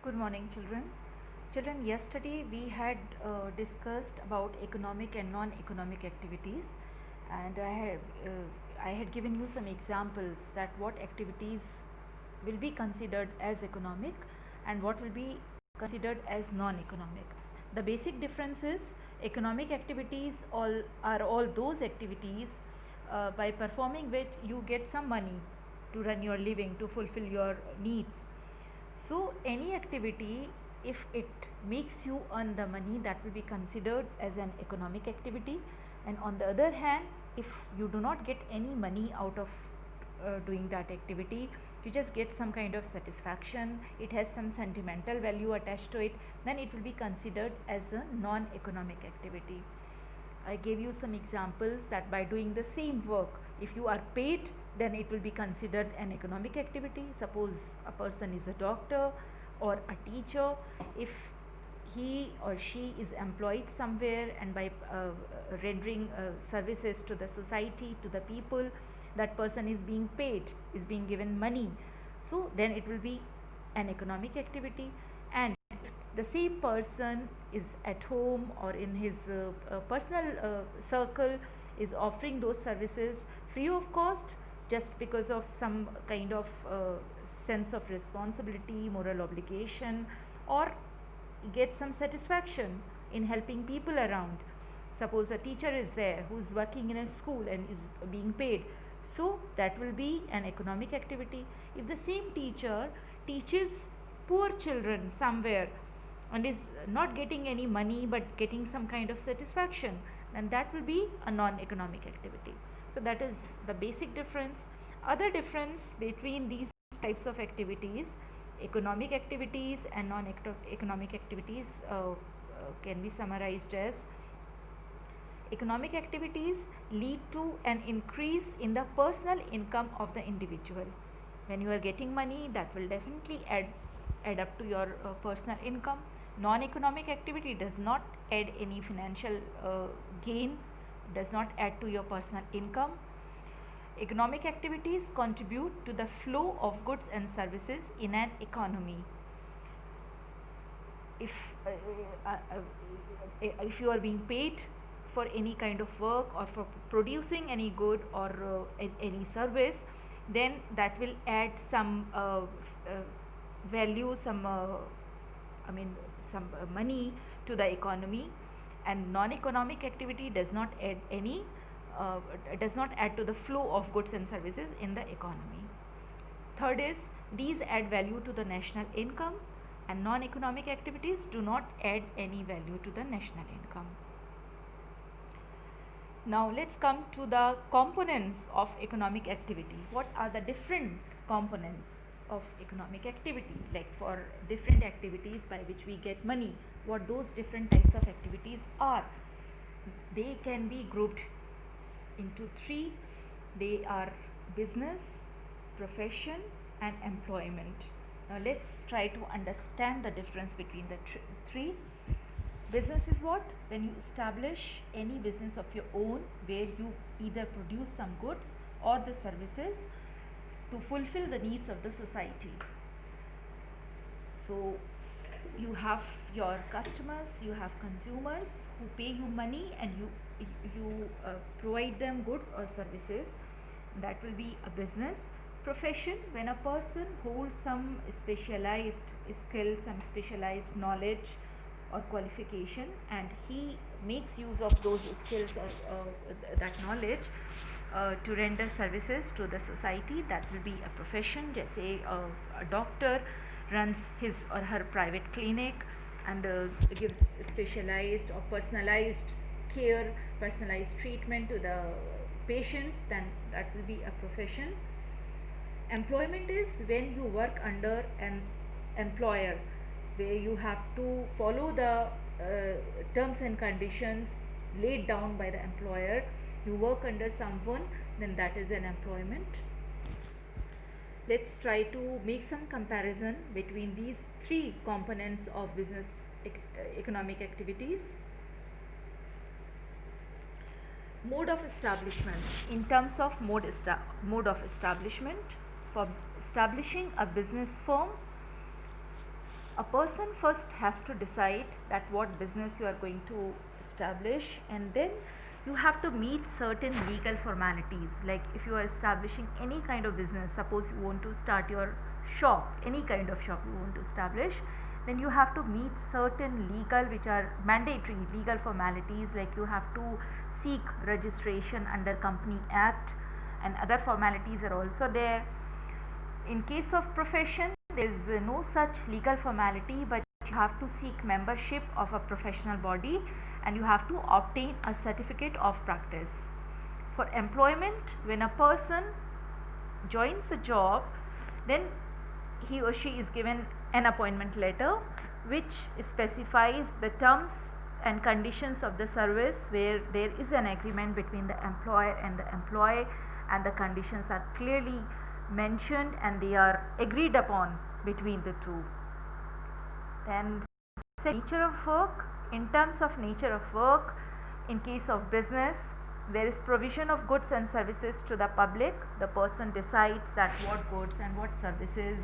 Good morning, children. Children, yesterday we had discussed about economic and non-economic activities, and I had given you some examples that what activities will be considered as economic and what will be considered as non-economic. The basic difference is economic activities are all those activities by performing which you get some money to run your living, to fulfill your needs. So, any activity, if it makes you earn the money, that will be considered as an economic activity. And on the other hand, if you do not get any money out of doing that activity, you just get some kind of satisfaction, it has some sentimental value attached to it, then it will be considered as a non economic activity. I gave you some examples that by doing the same work, if you are paid, then it will be considered an economic activity. Suppose a person is a doctor or a teacher, if he or she is employed somewhere and by rendering services to the society, to the people, that person is being paid, is being given money. So then it will be an economic activity. And the same person is at home or in his personal circle is offering those services free of cost, just because of some kind of sense of responsibility, moral obligation, or get some satisfaction in helping people around. Suppose a teacher is there who is working in a school and is being paid, so that will be an economic activity. If the same teacher teaches poor children somewhere and is not getting any money but getting some kind of satisfaction, then that will be a non-economic activity. So that is the basic difference. Other difference between these types of activities, economic activities and non-economic activities, can be summarized as: economic activities lead to an increase in the personal income of the individual. When you are getting money, that will definitely add up to your personal income. Non-economic activity does not add any financial gain, does not add to your personal income. Economic activities contribute to the flow of goods and services in an economy. If if you are being paid for any kind of work or for producing any good or any service, then that will add some value, some I mean some money to the economy. And non-economic activity does not add any uh, does not add to the flow of goods and services in the economy. Third is, these add value to the national income, and non-economic activities do not add any value to the national income. Now let's come to the components of economic activity. What are the different components of economic activity? Like for different activities by which we get money, what those different types of activities are? They can be grouped into three. They are business, profession, and employment. Now let's try to understand the difference between the three. Business is what? When you establish any business of your own where you either produce some goods or the services to fulfill the needs of the society. So you have your customers, you have consumers who pay you money, and you provide them goods or services. That will be a business. Profession, when a person holds some specialized skill, some specialized knowledge or qualification, and he makes use of those skills or that knowledge to render services to the society. That will be a profession. Just say a doctor runs his or her private clinic and gives specialized or personalized care, personalized treatment to the patients, then that will be a profession. Employment is when you work under an employer, where you have to follow the terms and conditions laid down by the employer. You work under someone, then that is an employment. Let's try to make some comparison between these three components of business economic activities. Mode of establishment. In terms of mode of establishment, for establishing a business firm, A person first has to decide that what business you are going to establish, and then you have to meet certain legal formalities. Like if you are establishing any kind of business, suppose you want to start your shop, any kind of shop you want to establish, then you have to meet certain legal, which are mandatory legal formalities, like you have to seek registration under company act, and other formalities are also there. In case of profession, there is no such legal formality, but you have to seek membership of a professional body, and you have to obtain a certificate of practice. For employment, when a person joins a job, then he or she is given an appointment letter which specifies the terms and conditions of the service, where there is an agreement between the employer and the employee, and the conditions are clearly mentioned and they are agreed upon between the two. Then the nature of work. In terms of nature of work, in case of business, there is provision of goods and services to the public. The person decides that what goods and what services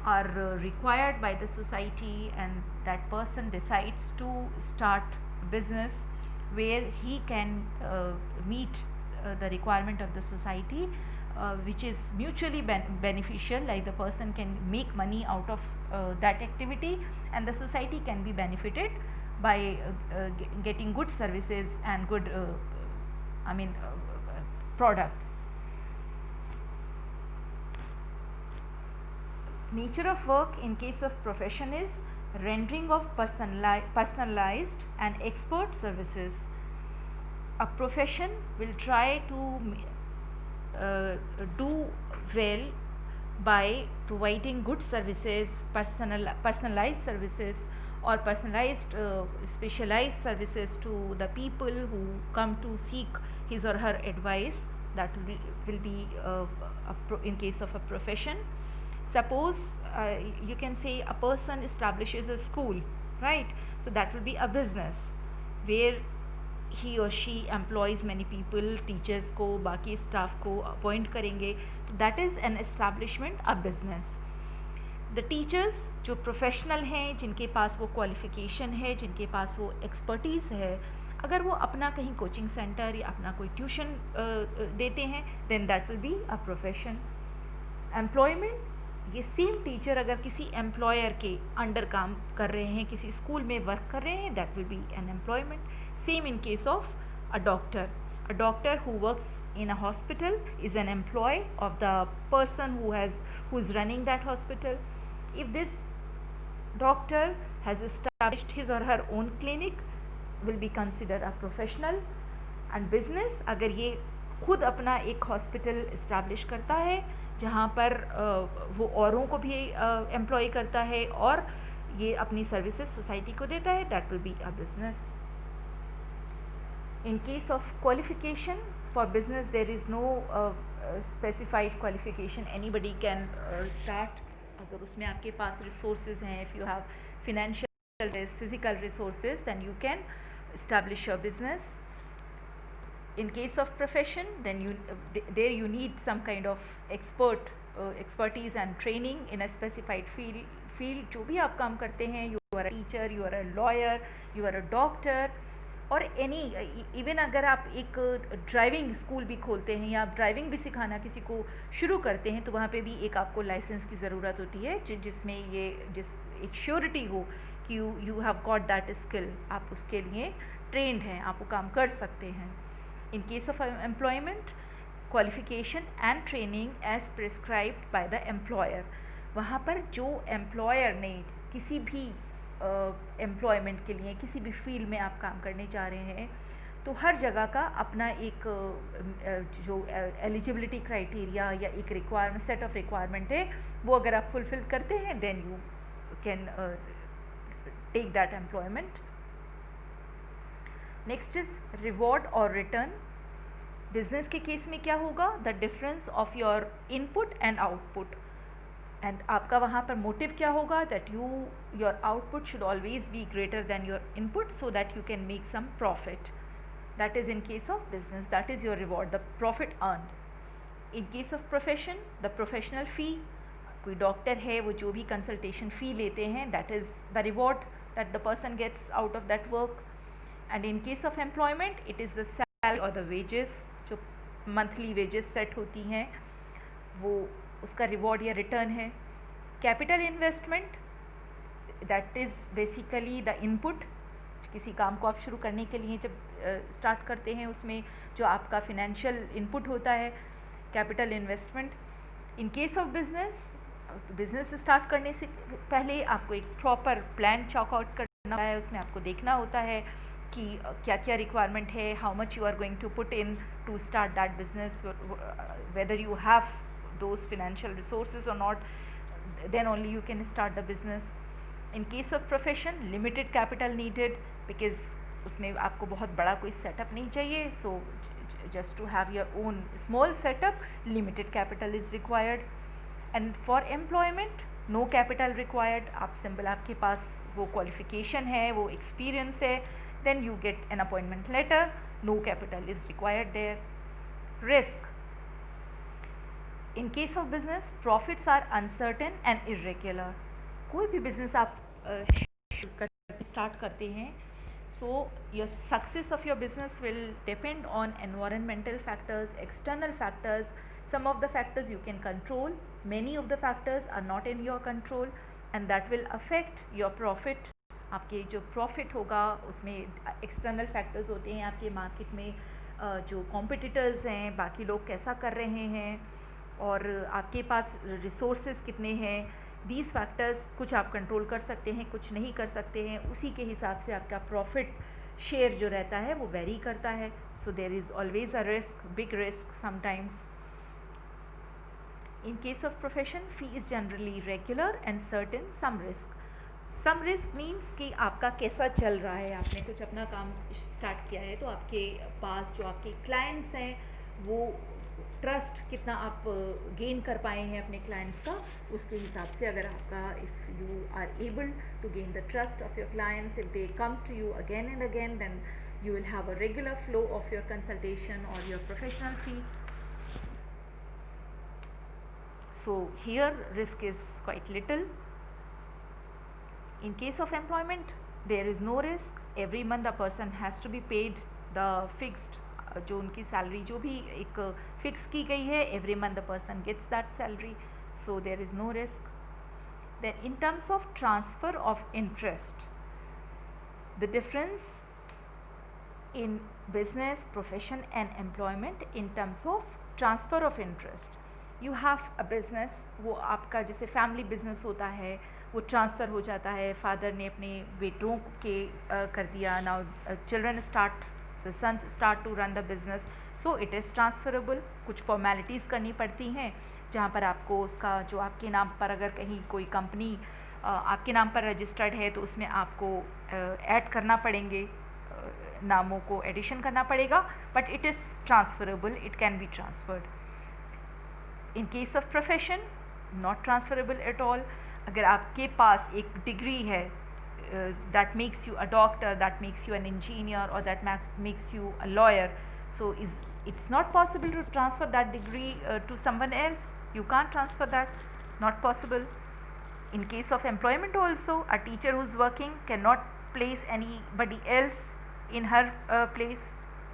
are required by the society, and that person decides to start business where he can meet the requirement of the society, which is mutually beneficial, like the person can make money out of that activity, and the society can be benefited by getting good services and good products. Nature of work in case of profession is rendering of personalized and expert services. A profession will try to do well by providing good services, personalized services, or personalized specialized services to the people who come to seek his or her advice. That will be in case of a profession. Suppose you can say a person establishes a school, right? So that will be a business where he or she employs many people, teachers को, बाकी staff को appoint करेंगे. तो that is an establishment a business. The teachers जो professional हैं, जिनके पास वो qualification है, जिनके पास वो एक्सपर्टीज़ है, अगर वो अपना कहीं कोचिंग सेंटर या अपना कोई ट्यूशन देते हैं, then that will be a profession. Employment, ये सेम टीचर अगर किसी एम्प्लॉयर के अंडर काम कर रहे हैं, किसी स्कूल में वर्क कर रहे हैं, that will B an employment. Same in case of a doctor. A doctor who works in a hospital is an employee of the person who is running that hospital. If this doctor has established his or her own clinic, will be considered a professional. And business, अगर ये खुद अपना एक hospital establish करता है जहाँ पर वो औरों को भी एम्प्लॉय करता है और ये अपनी सर्विसेज सोसाइटी को देता है, that will be a business. In case of qualification, for business there is no specified qualification. Anybody can start. अगर उसमें आपके पास resources हैं, if you have financial, physical resources, then you can establish your business. In case of profession, then there you need some kind of expertise and training in a specified field. जो भी आप काम करते हैं, you are a teacher, you are a lawyer, you are a doctor, और any even अगर आप एक ड्राइविंग स्कूल भी खोलते हैं या आप ड्राइविंग भी सिखाना किसी को शुरू करते हैं, तो वहाँ पे भी एक आपको लाइसेंस की ज़रूरत होती है, जिसमें ये एक श्योरिटी हो कि you have got that skill, आप उसके लिए ट्रेंड हैं, आप वो काम कर सकते हैं. In case of employment, qualification and training as prescribed by the employer. वहाँ पर जो एम्प्लॉयर ने किसी भी एम्प्लॉयमेंट के लिए किसी भी फील्ड में आप काम करने जा रहे हैं, तो हर जगह का अपना एक जो एलिजिबिलिटी क्राइटेरिया या एक रिक्वायरमेंट, सेट ऑफ रिक्वायरमेंट है, वो अगर आप फुलफिल करते हैं, then you can take that employment. Next is reward और रिटर्न. बिजनेस के केस में क्या होगा? The difference of your input and output. And आपका वहाँ पर मोटिव क्या होगा? That your output should always be greater than your input, so that you can make some profit. That is in case of business, that is your reward, the profit earn. In case of profession, the professional फी. कोई doctor है, वो जो भी consultation fee लेते हैं, that is the reward that the person gets out of that work. And in case of employment it is the salary और the wages, जो monthly wages set होती हैं, वो उसका रिवॉर्ड या रिटर्न है. Capital investment, that is basically the input. किसी काम को आप शुरू करने के लिए जब स्टार्ट करते हैं, उसमें जो आपका फिनेंशियल इनपुट होता है, capital investment. In case of business start करने से पहले आपको एक प्रॉपर प्लान चॉक आउट करना है. उसमें आपको देखना होता है कि क्या क्या रिक्वायरमेंट है, how much you are going to put in to start that business, whether you have those financial resources or not, then only you can start the business. In case of profession, limited capital needed, because उसमें आपको बहुत बड़ा कोई setup नहीं चाहिए. So just to have your own small setup, limited capital is required. And for employment, no capital required. आप simple, आपके पास वो क्वालिफिकेशन है, वो एक्सपीरियंस है, then you get an appointment letter. No capital is required there. Risk. In case of business, profits are uncertain and irregular. कोई भी business आप स्टार्ट करते हैं, so your success of your business will depend on environmental factors, external factors. Some of the factors you can control, many of the factors are not in your control, and that will affect your profit. आपके जो profit होगा उसमें external factors होते हैं, आपके market में जो competitors हैं, बाकी लोग कैसा कर रहे हैं, और आपके पास रिसोर्सेज कितने हैं. दीज फैक्टर्स कुछ आप कंट्रोल कर सकते हैं, कुछ नहीं कर सकते हैं. उसी के हिसाब से आपका प्रॉफिट शेयर जो रहता है वो वेरी करता है. So there is always a risk, big risk sometimes. In case of profession, fee is generally regular and certain. Some risk means कि आपका कैसा चल रहा है. आपने कुछ अपना काम स्टार्ट किया है, तो आपके पास जो आपके क्लाइंट्स हैं, वो ट्रस्ट कितना आप गेन कर पाए हैं अपने क्लाइंट्स का, उसके हिसाब से अगर आपका, if you are able to gain the trust of your clients, if they come to you again and again, then you will have a regular flow of your consultation or your professional fee. So here risk is quite little. In case of employment, there is no risk. Every month a person has to be paid the fixed, जो उनकी salary जो भी एक fix की गई है, every month the person gets that salary. So there is no risk. Then in terms of transfer of interest, the difference in business, profession and employment. In terms of transfer of interest, you have a business, वो आपका जैसे family business होता है, वो transfer हो जाता है. Father ने अपने बेटों के कर दिया, now children start, the sons start to run the business. So it is transferable. कुछ फॉर्मेलिटीज़ करनी पड़ती हैं, जहाँ पर आपको उसका जो आपके नाम पर अगर कहीं कोई कंपनी आपके नाम पर रजिस्टर्ड है, तो उसमें आपको ऐड करना पड़ेंगे, नामों को एडिशन करना पड़ेगा, but it is transferable, it can be transferred. In case of profession, not transferable at all. अगर आपके पास एक डिग्री है that makes you a doctor, that makes you an engineer, और that makes you a lawyer, so it's not possible to transfer that degree to someone else. You can't transfer that, not possible. In case of employment also, a teacher who's working cannot place anybody else in her place,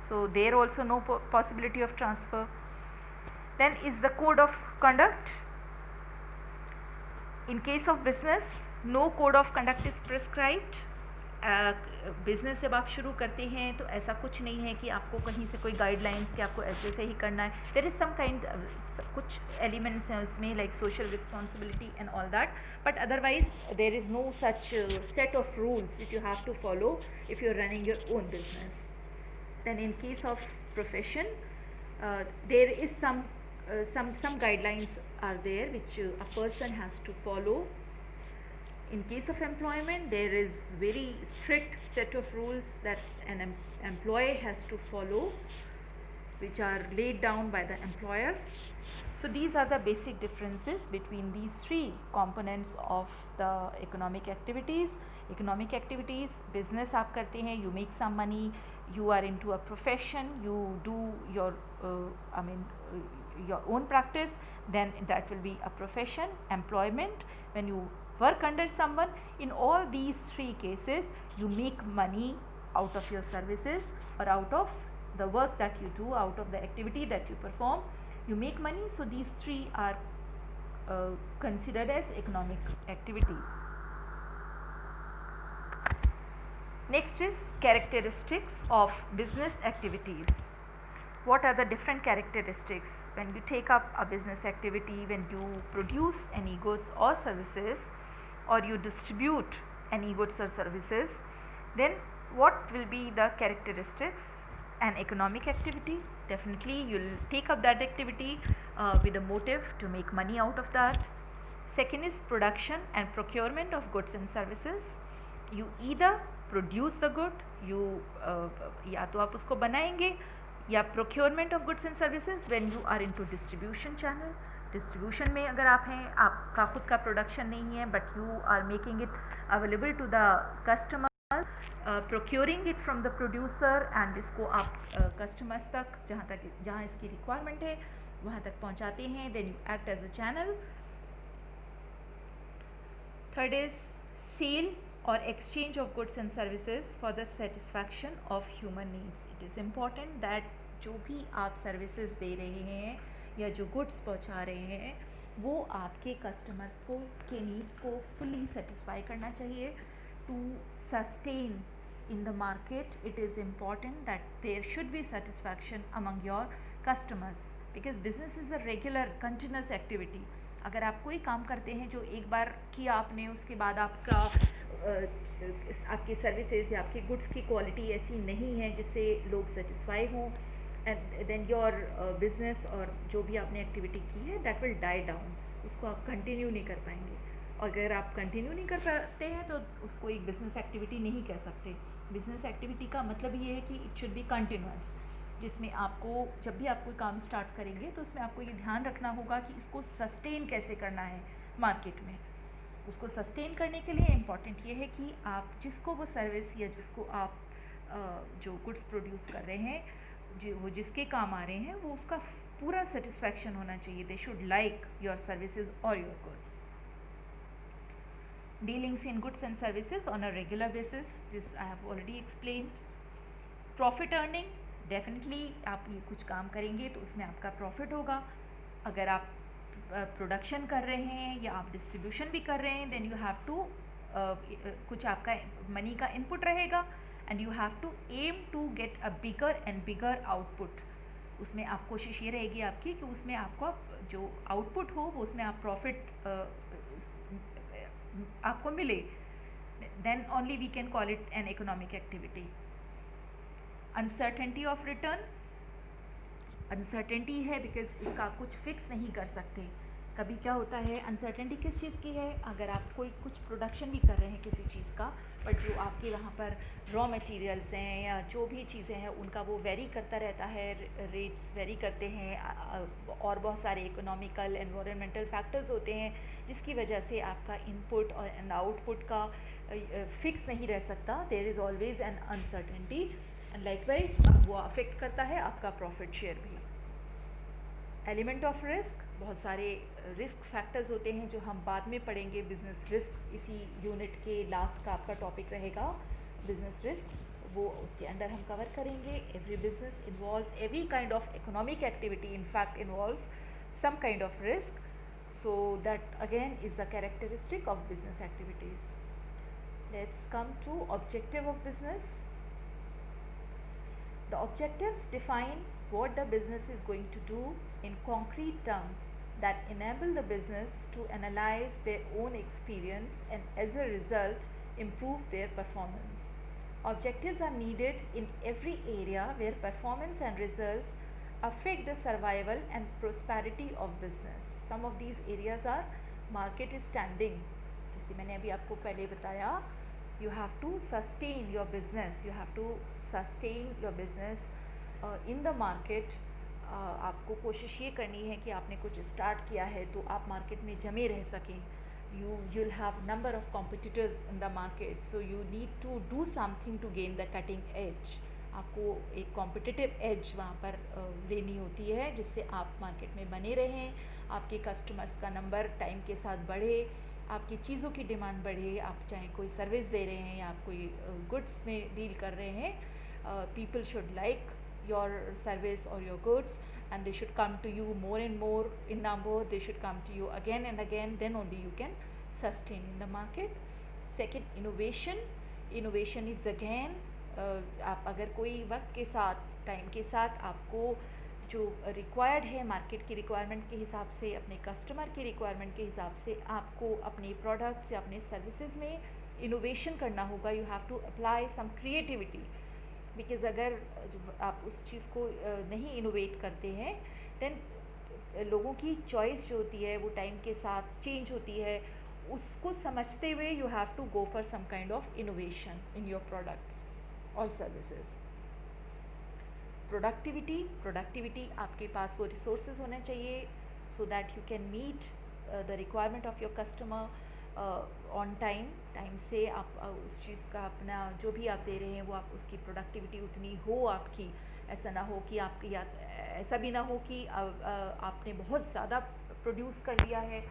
so there also no possibility of transfer. Then is the code of conduct. In case of business, no code of conduct is prescribed. Business जब आप शुरू करते हैं, तो ऐसा कुछ नहीं है कि आपको कहीं से कोई गाइडलाइंस कि आपको ऐसे से ही करना है. देयर इज़ सम काइंड, कुछ एलिमेंट्स हैं उसमें, like social responsibility and all that, but otherwise there is no such set of rules which you have to follow if you are running your own business. Then in case of profession, there is some guidelines are there which a person has to follow. In case of employment, there is very strict set of rules that an employee has to follow, which are laid down by the employer. So these are the basic differences between these three components of the economic activities. Economic activities, business आप करते हैं, you make some money, you are into a profession, you do your your own practice. then that will be a profession, employment. When you work under someone, in all these three cases you make money out of your services or out of the work that you do, out of the activity that you perform, you make money. So these three are considered as economic activities. Next is characteristics of business activities. What are the different characteristics when you take up a business activity, when you produce any goods or services, or you distribute any goods or services? Then what will be the characteristics? An economic activity, definitely you'll take up that activity with a motive to make money out of that. Second is production and procurement of goods and services. You either produce the good, you या तो आप उसको बनाएंगे, या procurement of goods and services when you are into distribution channel. Distribution में अगर आप हैं, आपका खुद का प्रोडक्शन नहीं है, but you are making it available to the customer, procuring it from the producer, and इसको आप कस्टमर्स तक जहाँ इसकी रिक्वायरमेंट है वहाँ तक पहुँचाते हैं. Then you act as a channel. Third is sale or exchange of goods and services for the satisfaction of human needs. It is important that जो भी आप सर्विसेज दे रहे हैं या जो गुड्स पहुंचा रहे हैं वो आपके कस्टमर्स को के नीड्स को फुली सेटिस्फाई करना चाहिए. To sustain in the market, it is important that there should be satisfaction among your customers, because business is a regular continuous activity. अगर आप कोई काम करते हैं जो एक बार किया आपने, उसके बाद आपकी सर्विसेज या आपके गुड्स की क्वालिटी ऐसी नहीं है जिससे लोग सेटिस्फाई हों, एंड देन योर बिजनेस और जो भी आपने एक्टिविटी की है दैट विल डाई डाउन. उसको आप कंटिन्यू नहीं कर पाएंगे. और अगर आप कंटिन्यू नहीं कर पाते हैं तो उसको एक बिज़नेस एक्टिविटी नहीं कह सकते. बिज़नेस एक्टिविटी का मतलब ये है कि इट शुड बी कंटिन्यूअस, जिसमें आपको जब भी आप कोई काम स्टार्ट करेंगे तो उसमें आपको ये ध्यान रखना होगा कि इसको सस्टेन कैसे करना है मार्केट में. उसको सस्टेन करने के लिए इम्पॉर्टेंट ये है कि आप जिसको वो सर्विस या जिसको आप जो गुड्स प्रोड्यूस कर रहे हैं, जो वो जिसके काम आ रहे हैं, वो उसका पूरा सेटिस्फैक्शन होना चाहिए. They should like your services और your goods. Dealings in goods and services on a regular basis, this I have already explained. Profit earning, definitely आप ये कुछ काम करेंगे तो उसमें आपका प्रॉफिट होगा. अगर आप प्रोडक्शन कर रहे हैं या आप डिस्ट्रीब्यूशन भी कर रहे हैं, देन यू हैव टू कुछ आपका मनी का इनपुट रहेगा, and you have to aim to get a bigger and bigger output. उसमें आप कोशिश ये रहेगी आपकी कि उसमें आपको जो आउटपुट हो वो उसमें आप प्रॉफिट आपको मिले. Then only we can call it an economic activity. Uncertainty of return, uncertainty है बिकॉज इसका आप कुछ फिक्स नहीं कर सकते. कभी क्या होता है, अनसर्टेनिटी किस चीज़ की है, अगर आप कोई कुछ प्रोडक्शन भी कर रहे हैं किसी चीज़ का, बट जो आपके वहाँ पर रॉ मटेरियल्स हैं या जो भी चीज़ें हैं उनका वो वेरी करता रहता है, रेट्स वेरी करते हैं, और बहुत सारे इकोनॉमिकल एनवायरमेंटल फैक्टर्स होते हैं जिसकी वजह से आपका इनपुट और आउटपुट का फिक्स नहीं रह सकता. There is always an uncertainty, and likewise वो अफेक्ट करता है आपका प्रॉफिट शेयर भी. एलिमेंट ऑफ रिस्क, बहुत सारे रिस्क फैक्टर्स होते हैं जो हम बाद में पढ़ेंगे. बिजनेस रिस्क इसी यूनिट के लास्ट का आपका टॉपिक रहेगा, बिजनेस रिस्क, वो उसके अंदर हम कवर करेंगे. Every business involves every kind of economic activity, in fact involves some kind of risk. So that again is the characteristic of business activities. Let's come to objective of business. The objectives define what the business is going to do in concrete terms that enable the business to analyze their own experience and as a result improve their performance. Objectives are needed in every area where performance and results affect the survival and prosperity of business. Some of these areas are market standing. जैसे मैंने अभी आपको पहले बताया, you have to sustain your business, you have to sustain your business in the market. आपको कोशिश ये करनी है कि आपने कुछ स्टार्ट किया है तो आप मार्केट में जमे रह सकें. You'll have number of competitors in the market, so you need to do something to gain the cutting edge. आपको एक कॉम्पिटिटिव एज वहाँ पर लेनी होती है, जिससे आप मार्केट में बने रहें, आपके कस्टमर्स का नंबर टाइम के साथ बढ़े, आपकी चीज़ों की डिमांड बढ़े। आप चाहे कोई सर्विस दे रहे हैं या आप कोई गुड्स में डील कर रहे हैं, people should like your service or your goods, and they should come to you more and more in number. They should come to you again and again, then only you can sustain in the market. Second, innovation is again, आप अगर कोई वक्त के साथ, time के साथ आपको जो रिक्वायर्ड है मार्केट की रिक्वायरमेंट के हिसाब से, अपने कस्टमर की रिक्वायरमेंट के हिसाब से आपको अपने प्रोडक्ट्स या अपने सर्विसेज में इनोवेशन करना होगा। You have to apply some creativity, because अगर आप उस चीज़ को नहीं इनोवेट करते हैं, देन लोगों की चॉइस जो होती है वो टाइम के साथ चेंज होती है। उसको समझते हुए you have to go for some kind of innovation in your products और सर्विसेज। प्रोडक्टिविटी आपके पास वो रिसोर्सेज होने चाहिए so that you can meet the requirement of your customer on time से। आप उस चीज़ का अपना जो भी आप दे रहे हैं वो आप उसकी प्रोडक्टिविटी उतनी हो आपकी। ऐसा ना हो कि आपकी ऐसा भी ना हो कि आपने बहुत ज़्यादा प्रोड्यूस कर लिया है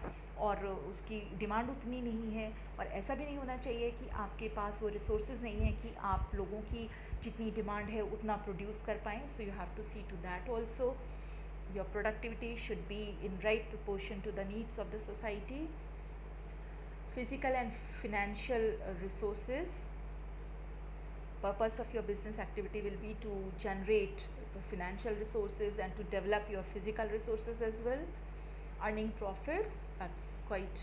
और उसकी डिमांड उतनी नहीं है, और ऐसा भी नहीं होना चाहिए कि आपके पास वो रिसोर्सेज नहीं है कि आप लोगों की जितनी डिमांड है उतना प्रोड्यूस कर पाएँ। So you have to see to that also. Your productivity should be in right proportion to the needs of the society. Physical and financial resources. Purpose of your business activity will be to generate financial resources and to develop your physical resources as well. Earning profits, that's quite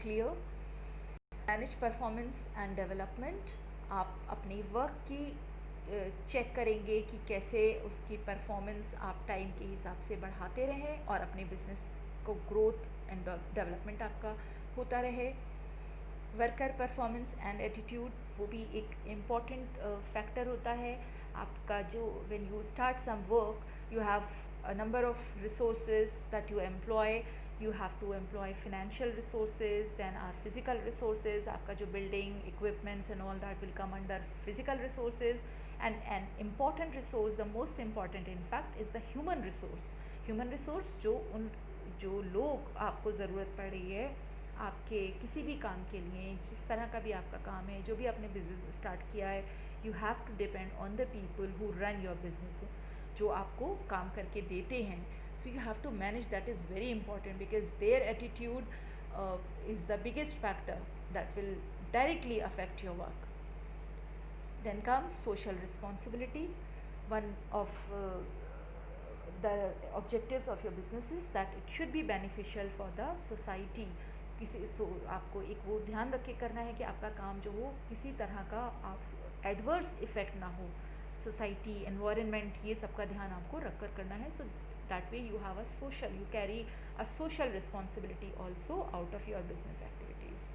clear. Manage performance and development. आप अपने work की check करेंगे कि कैसे उसकी performance आप time के हिसाब से बढ़ाते रहें और अपने बिजनेस को ग्रोथ एंड डेवलपमेंट आपका होता रहे। वर्कर परफॉर्मेंस एंड एटीट्यूड, वो भी एक इम्पॉर्टेंट फैक्टर होता है आपका। जो when you start some work you have a number of resources that you employ. You have to employ financial resources, then our physical resources. आपका जो building equipments and all that will come under physical resources. And an important resource, the most important in fact, is the human resource. Human resource जो लोग आपको ज़रूरत पड़ रही है आपके किसी भी काम के लिए, जिस तरह का भी आपका काम है, जो भी आपने बिजनेस स्टार्ट किया है, you have to depend on the people who run your business, जो आपको काम करके देते हैं। So you have to manage, that is very important because their attitude is the biggest factor that will directly affect your work. Then comes social responsibility. One of the objectives of your business is that it should be beneficial for the society. आपको एक वो ध्यान रख के करना है कि आपका काम जो हो किसी तरह का आप एडवर्स इफेक्ट ना हो, सोसाइटी, एनवायरनमेंट, ये सब का ध्यान आपको रख कर करना है। So that way you have a social, you carry a social responsibility also out of your business activities.